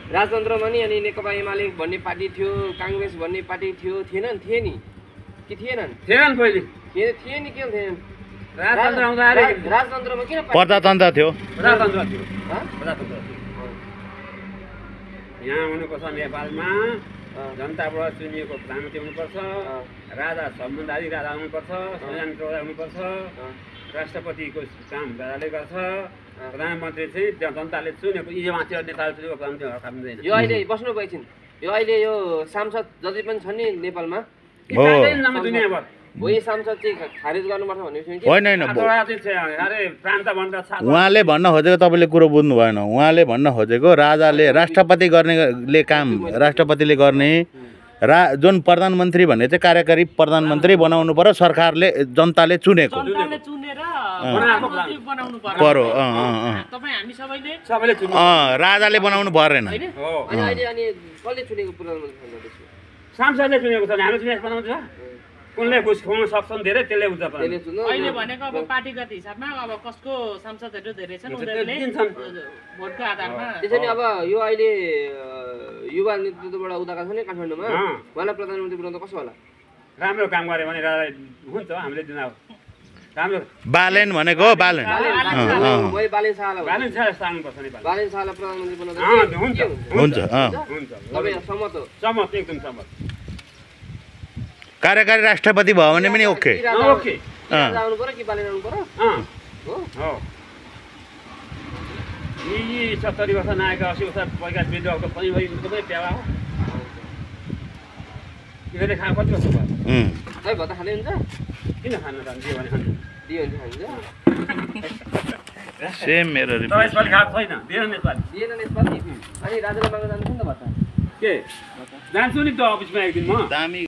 राजतन्त्रमा नि अनि नेकपा एमाले भन्ने पार्टी थियो, कांग्रेस भन्ने पार्टी थियो, थिएनन् थिए नि कि थिएनन्? थिएनन् पहिले। थिए नि के थिएनन्? राजतन्त्र आउँदाखेरि राजतन्त्रमा किन प्रजातन्त्र थियो। प्रजातन्त्र थियो। प्रजातन्त्र थियो। यहाँ हुनुपर्छ नेपालमा जनताबाट चुनिएको प्रधानमन्त्री हुनुपर्छ, राजा सम्बन्धाधिक राजा हुनुपर्छ, संविधान प्रवक्ता हुनुपर्छ, राष्ट्रपतिको काम राजाले गर्छ, प्रधानमन्त्री चाहिँ जनताले चुनेको यी माथि नेताले चुनेको प्रधानमन्त्री काम हुँदैन। यो अहिले बस्नु भएछन्, यो अहिले यो सांसद जति पनि छन् नि नेपालमा दुनियाँभर हो यी सांसद चाहिँ खारेज गर्नुपर्छ भन्ने होइन होइन प्रान्त भनेर उहाँले भन्न खोजेको तपाईँले कुरो बुझ्नु भएन। उहाँले भन्न खोजेको राजाले राष्ट्रपति गर्नेले काम राष्ट्रपतिले गर्ने जुन प्रधानमन्त्री भन्ने चाहिँ कार्यकारी प्रधानमन्त्री बनाउनु पर्यो सरकारले जनताले चुनेको पर्यो। राजाले बनाउनु परेन। सांसदले चुनेको छ, हाम्रो चुनेको बनाउँछ कुनले घुस खुवाउन सक्छन् धेरै त्यसले हुन्छ। अहिले भनेको अब पार्टीगत हिसाबमा अब कसको सांसदहरू धेरै छन् उनीहरूले भोटको आधारमा। त्यसैले अब यो अहिले युवा नेतृत्वबाट उदाएका छन् नि काठमाडौँमा, उहाँलाई प्रधानमन्त्री बनाउँदा कसो होला? राम्रो काम गरे भने हुन्छ हामीले दिन राम्रो। बालेन भनेको बालेन बालेन शाहलाई प्रधानमन्त्री बनाउँदा हुन्छ। सहमत हो? सहमत, एकदम सहमत। कार्यकारी राष्ट्रपति भयो भने पनि ओके। आउनु पर्यो कि बालेन आउनु पर्यो? हो यी 70 वर्ष नआएका 80 वर्ष पहिला विधवाको पनि एकदमै प्यावा हो। यिनीहरूले खानु कति वर्ष भयो? खै भत्ता खाँदै हुन्छ? किन खानु त दियो भने खान्छ, दियो भने खान्छ। सेम मेरो तपाईँ यसपालि खाएको छैन? दिएन यसपालि? दिएन यसपालि। अनि राजाले माग्न जान्छ नि त भत्ता? के जान्छु नि त अफिसमा एक दिन म। दामी